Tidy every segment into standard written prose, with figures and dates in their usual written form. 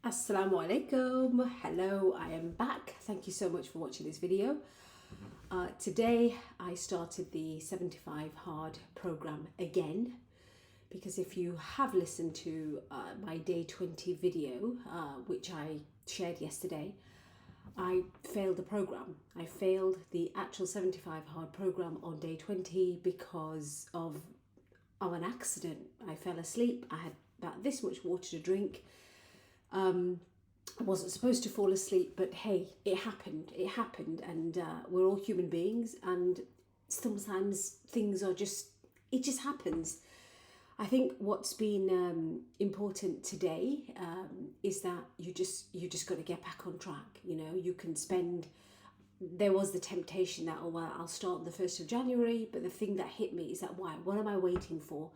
Assalamu alaikum. Hello, I am back. Thank you so much for watching this video. Today I started the 75 Hard program again because if you have listened to my day 20 video, which I shared yesterday, I failed the program. I failed the actual 75 Hard program on day 20 because of an accident. I fell asleep. I had about this much water to drink. I wasn't supposed to fall asleep, but hey, it happened. It happened, and we're all human beings, and sometimes things are it just happens. I think what's been important today is that you just got to get back on track. You know, you can spend. There was the temptation that, oh well, I'll start on the 1st of January, but the thing that hit me is that why? What am I waiting for?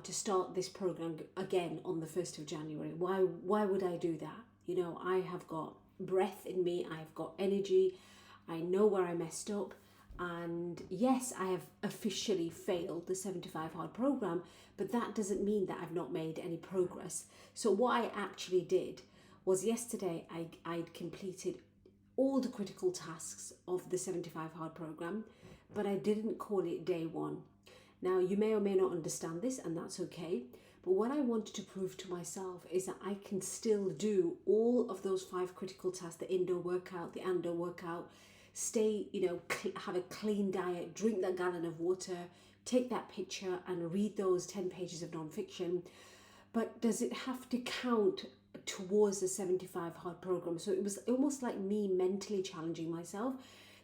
To start this program again on the 1st of January. Why would I do that? You know, I have got breath in me, I've got energy, I know where I messed up, and yes, I have officially failed the 75 Hard program, but that doesn't mean that I've not made any progress. So what I actually did was yesterday I'd completed all the critical tasks of the 75 Hard program, but I didn't call it day one. Now, you may or may not understand this, and that's okay. But what I wanted to prove to myself is that I can still do all of those 5 critical tasks, the indoor workout, the outdoor workout, stay, have a clean diet, drink that gallon of water, take that picture and read those 10 pages of non-fiction. But does it have to count towards the 75 Hard program? So it was almost like me mentally challenging myself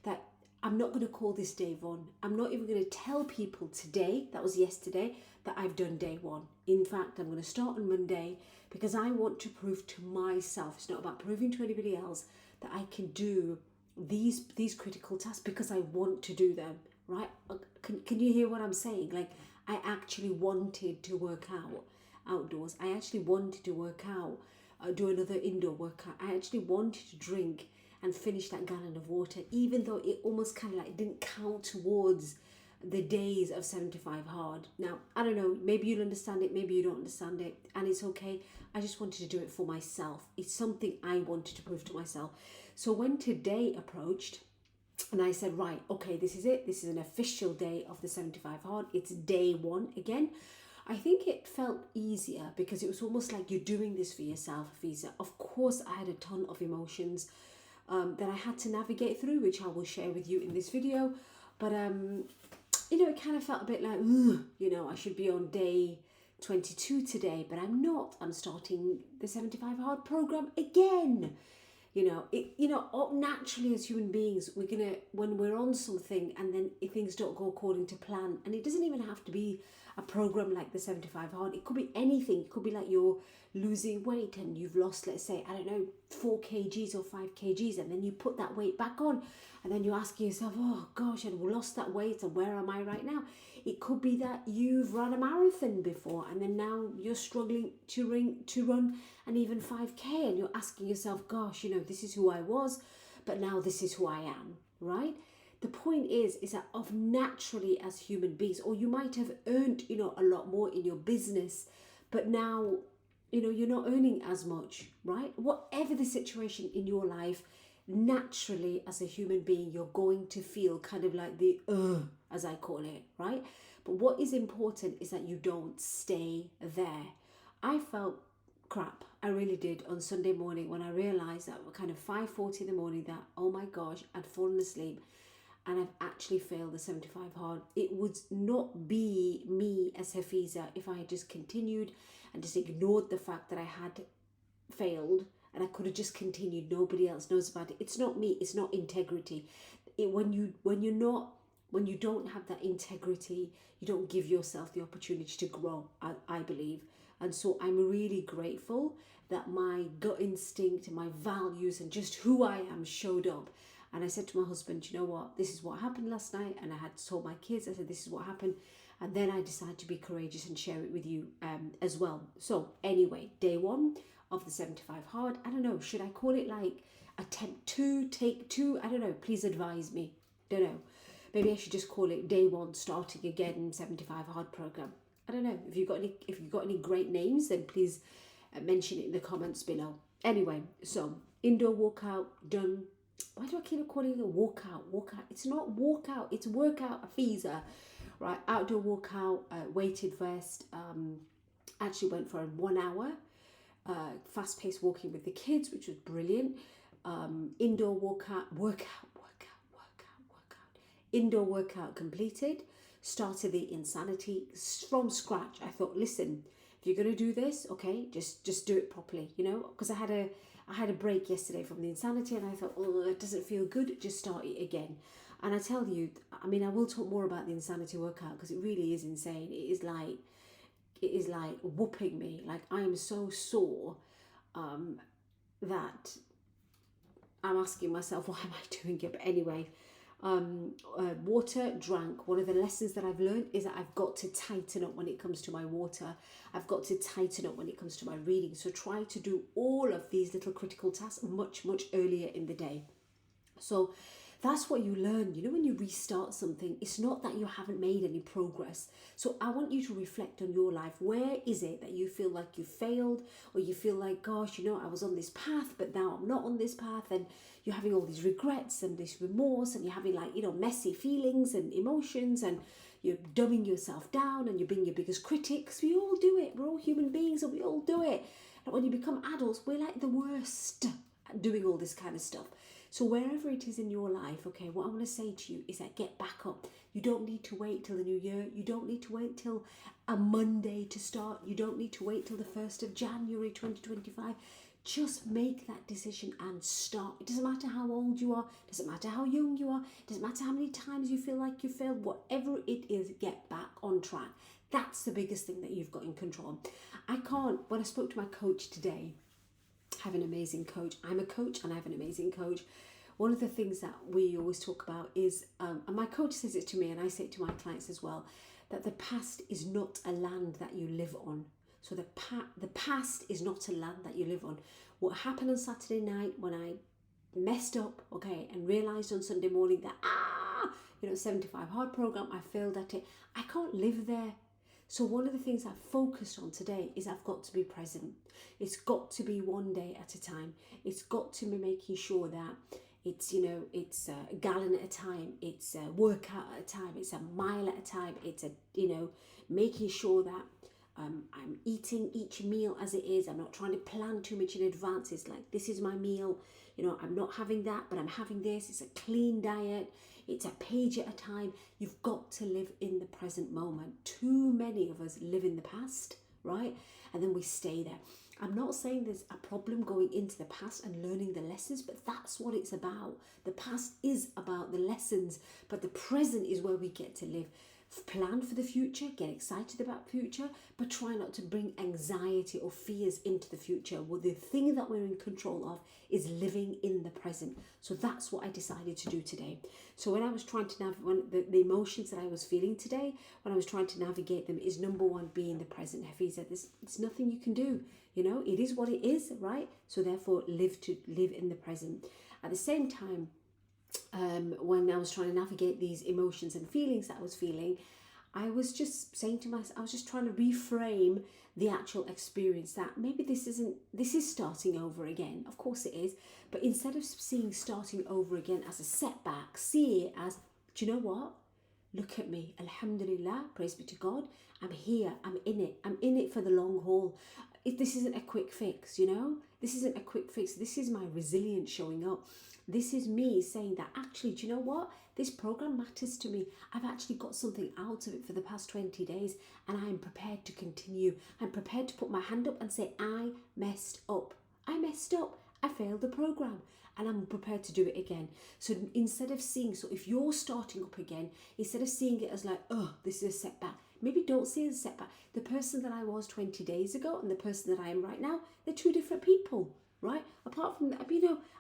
that I'm not going to call this day one. I'm not even going to tell people today, that was yesterday, that I've done day one. In fact, I'm going to start on Monday because I want to prove to myself, it's not about proving to anybody else, that I can do these critical tasks because I want to do them, right? Can you hear what I'm saying? Like, I actually wanted to work out outdoors. I actually wanted to work out, do another indoor workout. I actually wanted to drink and finish that gallon of water, even though it almost kind of like didn't count towards the days of 75 Hard. Now, I don't know, maybe you'll understand it, maybe you don't understand it, and it's okay. I just wanted to do it for myself. It's something I wanted to prove to myself. So when today approached, and I said, right, okay, this is it. This is an official day of the 75 Hard. It's day one again. I think it felt easier because it was almost like you're doing this for yourself, Fiza. Of course, I had a ton of emotions that I had to navigate through, which I will share with you in this video. But, it kind of felt a bit like, I should be on day 22 today, but I'm not. I'm starting the 75 Hard program again. Naturally as human beings, when we're on something and then if things don't go according to plan, and it doesn't even have to be a program like the 75 Hard, it could be anything. It could be like you're losing weight and you've lost, let's say, I don't know, 4 kgs or 5 kgs, and then you put that weight back on, and then you're asking yourself, oh gosh, I've lost that weight, and where am I right now? It could be that you've run a marathon before and then now you're struggling to run an even 5k, and you're asking yourself, gosh, this is who I was, but now this is who I am, right? The point is that of naturally as human beings, or you might have earned, a lot more in your business, but now, you're not earning as much, right? Whatever the situation in your life, naturally as a human being, you're going to feel kind of like the, as I call it, right? But what is important is that you don't stay there. I felt crap. I really did on Sunday morning when I realized that kind of 5:40 in the morning that, oh my gosh, I'd fallen asleep and I've actually failed the 75 Hard. It would not be me as Hafiza if I had just continued and just ignored the fact that I had failed, and I could have just continued. Nobody else knows about it. It's not me. It's not integrity. When you don't have that integrity, you don't give yourself the opportunity to grow, I believe. And so I'm really grateful that my gut instinct and my values and just who I am showed up. And I said to my husband, you know what, this is what happened last night. And I had told my kids, I said, this is what happened. And then I decided to be courageous and share it with you as well. So anyway, day one of the 75 Hard. I don't know, should I call it like attempt 2, take 2? I don't know, please advise me. Don't know. Maybe I should just call it day 1, starting again, 75 Hard program. I don't know. If you've got any great names, then please mention it in the comments below. Anyway, so indoor workout done. Why do I keep calling it a walkout? Walkout. It's not walkout. It's workout. A Fiza, right? Outdoor workout, weighted vest. Actually went for a 1 hour fast-paced walking with the kids, which was brilliant. Indoor workout. Indoor workout completed. Started the Insanity from scratch. I thought, listen, if you're going to do this, okay, just do it properly, you know, because I had a break yesterday from the Insanity, and I thought, oh, it doesn't feel good, just start it again. And I tell you, I mean, I will talk more about the Insanity workout because it really is insane. It is like whooping me. Like, I am so sore that I'm asking myself, why am I doing it? But anyway, water drank. One of the lessons that I've learned is that I've got to tighten up when it comes to my water. I've got to tighten up when it comes to my reading. So try to do all of these little critical tasks much earlier in the day. So that's what you learn. You know, when you restart something, it's not that you haven't made any progress. So I want you to reflect on your life. Where is it that you feel like you failed, or you feel like, gosh, you know, I was on this path, but now I'm not on this path, and you're having all these regrets and this remorse, and you're having, like, you know, messy feelings and emotions, and you're dumbing yourself down, and you're being your biggest critic, because we all do it. We're all human beings, and we all do it. And when you become adults, we're like the worst at doing all this kind of stuff. So wherever it is in your life, okay, what I want to say to you is that get back up. You don't need to wait till the new year. You don't need to wait till a Monday to start. You don't need to wait till the 1st of January 2025. Just make that decision and start. It doesn't matter how old you are. It doesn't matter how young you are. It doesn't matter how many times you feel like you failed. Whatever it is, get back on track. That's the biggest thing that you've got in control. When I spoke to my coach today, I have an amazing coach. I'm a coach and I have an amazing coach. One of the things that we always talk about is, and my coach says it to me and I say it to my clients as well, that the past is not a land that you live on. So the past is not a land that you live on. What happened on Saturday night when I messed up, okay, and realised on Sunday morning that, 75 hard program, I failed at it. I can't live there. So one of the things I've focused on today is I've got to be present. It's got to be one day at a time. It's got to be making sure that it's a gallon at a time. It's a workout at a time. It's a mile at a time. It's making sure that I'm eating each meal as it is. I'm not trying to plan too much in advance. It's like, this is my meal. I'm not having that, but I'm having this. It's a clean diet. It's a page at a time. You've got to live in the present moment. Too many of us live in the past, right? And then we stay there. I'm not saying there's a problem going into the past and learning the lessons, but that's what it's about. The past is about the lessons, but the present is where we get to live. Plan for the future, get excited about the future, but try not to bring anxiety or fears into the future. Well, the thing that we're in control of is living in the present. So that's what I decided to do today. So when I was trying to navigate the emotions that I was feeling today, when I was trying to navigate them, is number one, be in the present. Hafiza, there's nothing you can do. It is what it is, right? So therefore, live in the present. At the same time, when I was trying to navigate these emotions and feelings that I was feeling, I was just saying to myself, I was just trying to reframe the actual experience that maybe this is starting over again. Of course it is. But instead of seeing starting over again as a setback, see it as, do you know what? Look at me. Alhamdulillah, praise be to God. I'm here. I'm in it. I'm in it for the long haul. This isn't a quick fix, This isn't a quick fix. This is my resilience showing up. This is me saying that actually, do you know what? This program matters to me. I've actually got something out of it for the past 20 days and I'm prepared to continue. I'm prepared to put my hand up and say, I messed up. I messed up. I failed the program and I'm prepared to do it again. So instead of if you're starting up again, instead of seeing it as like, oh, this is a setback, maybe don't see it as a setback. The person that I was 20 days ago and the person that I am right now, they're two different people, right? Apart from that,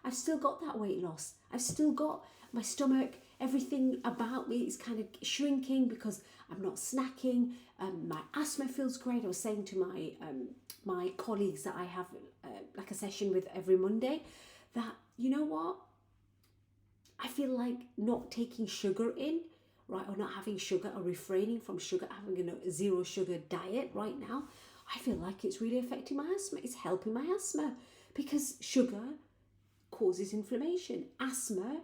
I've still got that weight loss. I've still got my stomach, everything about me is kind of shrinking because I'm not snacking. My asthma feels great. I was saying to my colleagues that I have like a session with every Monday that, you know what? I feel like not taking sugar in, right, or not having sugar or refraining from sugar, having a zero sugar diet right now, I feel like it's really affecting my asthma. It's helping my asthma because sugar causes inflammation. Asthma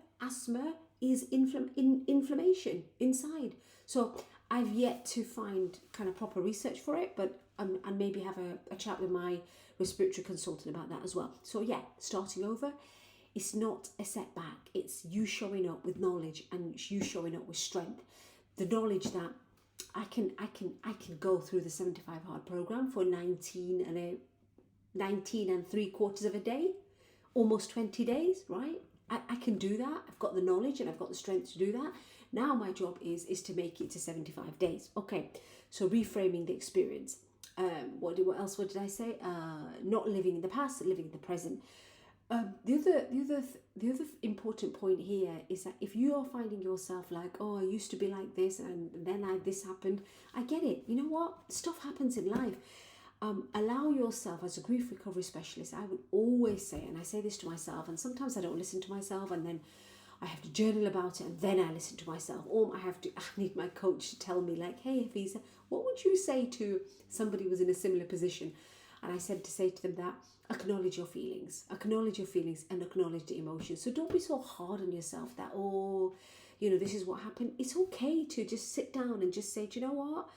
is inflammation inside. So I've yet to find kind of proper research for it, but and maybe have a chat with my respiratory consultant about that as well. So yeah, starting over, it's not a setback. It's you showing up with knowledge and you showing up with strength. The knowledge that I can go through the 75 hard program for 19 and 3/4 of a day, almost 20 days, right? I can do that. I've got the knowledge and I've got the strength to do that. Now my job is to make it to 75 days. Okay, so reframing the experience. What else? What did I say? Not living in the past, living in the present. The other important point here is that if you are finding yourself like, oh, I used to be like this and then this happened, I get it. You know what? Stuff happens in life. Allow yourself, as a grief recovery specialist, I would always say, and I say this to myself, and sometimes I don't listen to myself, and then I have to journal about it, and then I listen to myself, or I need my coach to tell me, like, hey, Hafiza, what would you say to somebody who was in a similar position? And I said to say to them that acknowledge your feelings, and acknowledge the emotions. So don't be so hard on yourself that, oh, you know, this is what happened. It's okay to just sit down and just say, do you know what?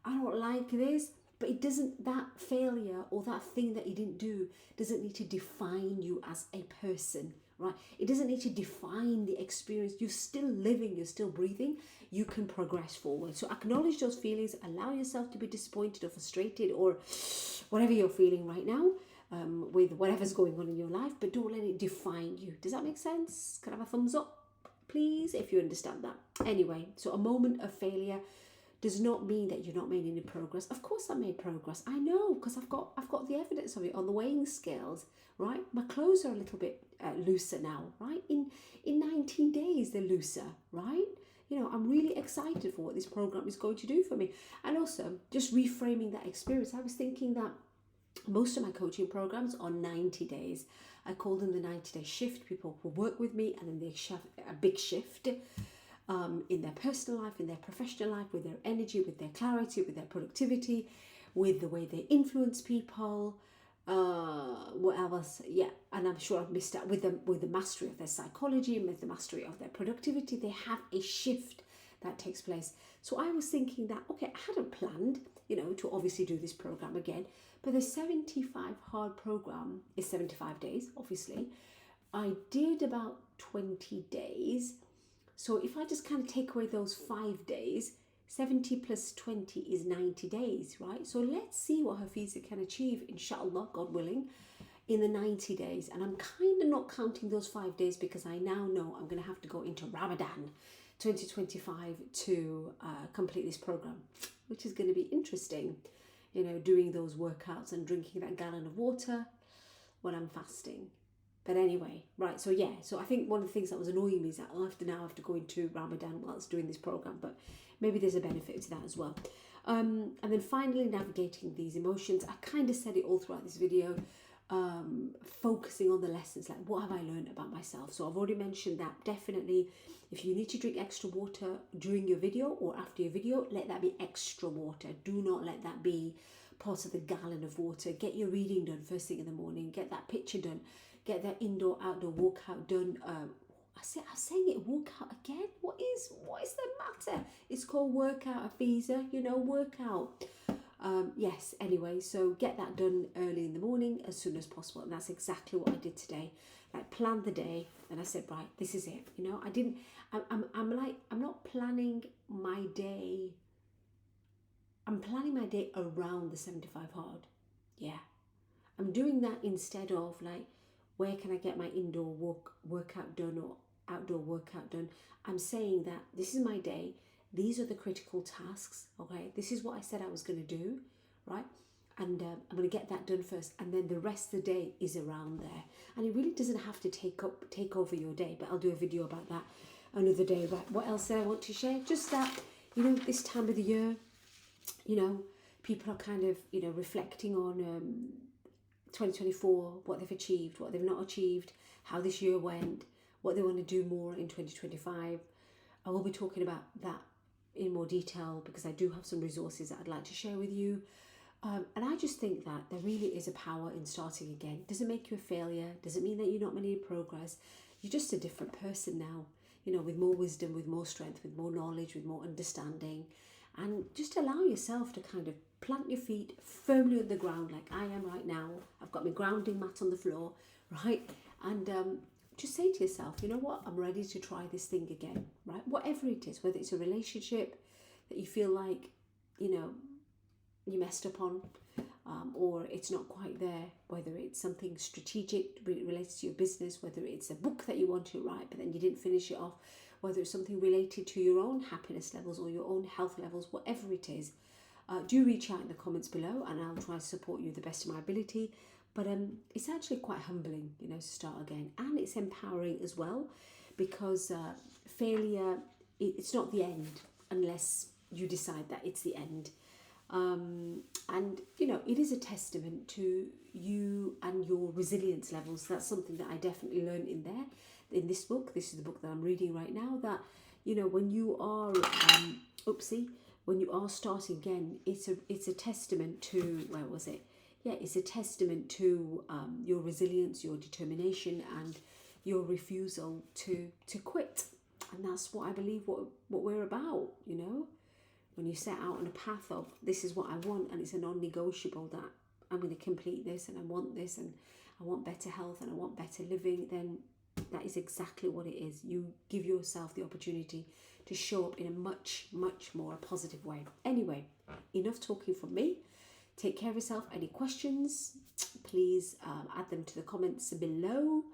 I don't like this, but it doesn't, that failure or that thing that you didn't do doesn't need to define you as a person, right? It doesn't need to define the experience. You're still living, you're still breathing, you can progress forward. So acknowledge those feelings, allow yourself to be disappointed or frustrated or whatever you're feeling right now with whatever's going on in your life, but don't let it define you. Does that make sense? Can I have a thumbs up, please, if you understand that? Anyway, so a moment of failure does not mean that you're not making any progress. Of course I made progress. I know, because I've got the evidence of it on the weighing scales, right? My clothes are a little bit looser now, right? In 19 days, they're looser, right? You know, I'm really excited for what this program is going to do for me. And also, just reframing that experience. I was thinking that most of my coaching programs are 90 days. I call them the 90-day shift. People will work with me and then they have a big shift. In their personal life, in their professional life, with their energy, with their clarity, with their productivity, with the way they influence people, what else? Yeah, and I'm sure I've missed out with the mastery of their psychology and with the mastery of their productivity. They have a shift that takes place. So I was thinking that, okay, I hadn't planned, you know, to obviously do this program again, but the 75 hard program is 75 days, obviously. I did about 20 days. So if I just kind of take away those 5 days, 70 plus 20 is 90 days, right? So let's see what Hafiza can achieve, inshallah, God willing, in the 90 days. And I'm kind of not counting those 5 days because I now know I'm going to have to go into Ramadan 2025 to complete this program, which is going to be interesting, you know, doing those workouts and drinking that gallon of water when I'm fasting. But anyway, right, so yeah, so I think one of the things that was annoying me is that I have to go into Ramadan whilst doing this program, but maybe there's a benefit to that as well. And then finally, navigating these emotions. I kind of said it all throughout this video, focusing on the lessons, like what have I learned about myself? So I've already mentioned that definitely if you need to drink extra water during your video or after your video, let that be extra water. Do not let that be part of the gallon of water. Get your reading done first thing in the morning, get that picture done. Get that indoor-outdoor walkout done. I'm saying it, walkout again? What is the matter? It's called workout, Hafiza, you know, workout. Yes, anyway, so get that done early in the morning as soon as possible. And that's exactly what I did today. Like, planned the day, and I said, right, this is it. You know, I'm not planning my day. I'm planning my day around the 75 hard. Yeah. I'm doing that instead of like, where can I get my indoor workout done or outdoor workout done? I'm saying that this is my day. These are the critical tasks, okay? This is what I said I was going to do, right? And I'm going to get that done first. And then the rest of the day is around there. And it really doesn't have to take over your day, but I'll do a video about that another day. Right, what else did I want to share? Just that, you know, this time of the year, you know, people are kind of, you know, reflecting on 2024, what they've achieved, what they've not achieved, how this year went, what they want to do more in 2025. I will be talking about that in more detail because I do have some resources that I'd like to share with you. And I just think that there really is a power in starting again. Doesn't make you a failure. Doesn't mean that you're not making progress. You're just a different person now, with more wisdom, with more strength, with more knowledge, with more understanding. And just allow yourself to kind of plant your feet firmly on the ground like I am right now. I've got my grounding mat on the floor, right? And just say to yourself, you know what? I'm ready to try this thing again, right? Whatever it is, whether it's a relationship that you feel like, you messed up on, or it's not quite there, whether it's something strategic related to your business, whether it's a book that you want to write but then you didn't finish it off, whether it's something related to your own happiness levels or your own health levels, whatever it is, do reach out in the comments below and I'll try to support you the best of my ability. But it's actually quite humbling, to start again, and it's empowering as well, because failure, it's not the end unless you decide that it's the end. And it is a testament to you and your resilience levels. That's something that I definitely learned in this book. This is the book that I'm reading right now, that when you are when you are starting again, it's a testament to, where was it, it's a testament to your resilience, your determination, and your refusal to quit. And that's what I believe what we're about, when you set out on a path of, this is what I want, and it's a non-negotiable, that I'm going to complete this, and I want this, and I want better health, and I want better living, then that is exactly what it is. You give yourself the opportunity to show up in a much, much more positive way. Anyway, enough talking from me. Take care of yourself. Any questions, please add them to the comments below.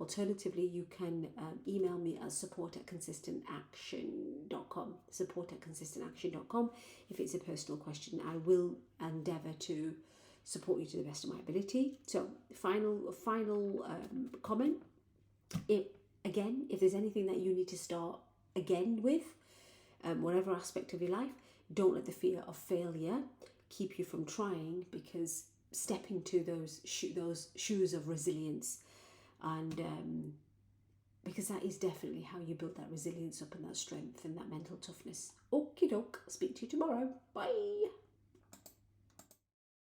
Alternatively, you can email me at support@consistentaction.com, support@consistentaction.com. If it's a personal question, I will endeavour to support you to the best of my ability. So, final comment. If there's anything that you need to start again with, whatever aspect of your life, don't let the fear of failure keep you from trying, because step into those shoes of resilience. And because that is definitely how you build that resilience up, and that strength and that mental toughness. Okie doke, speak to you tomorrow. Bye.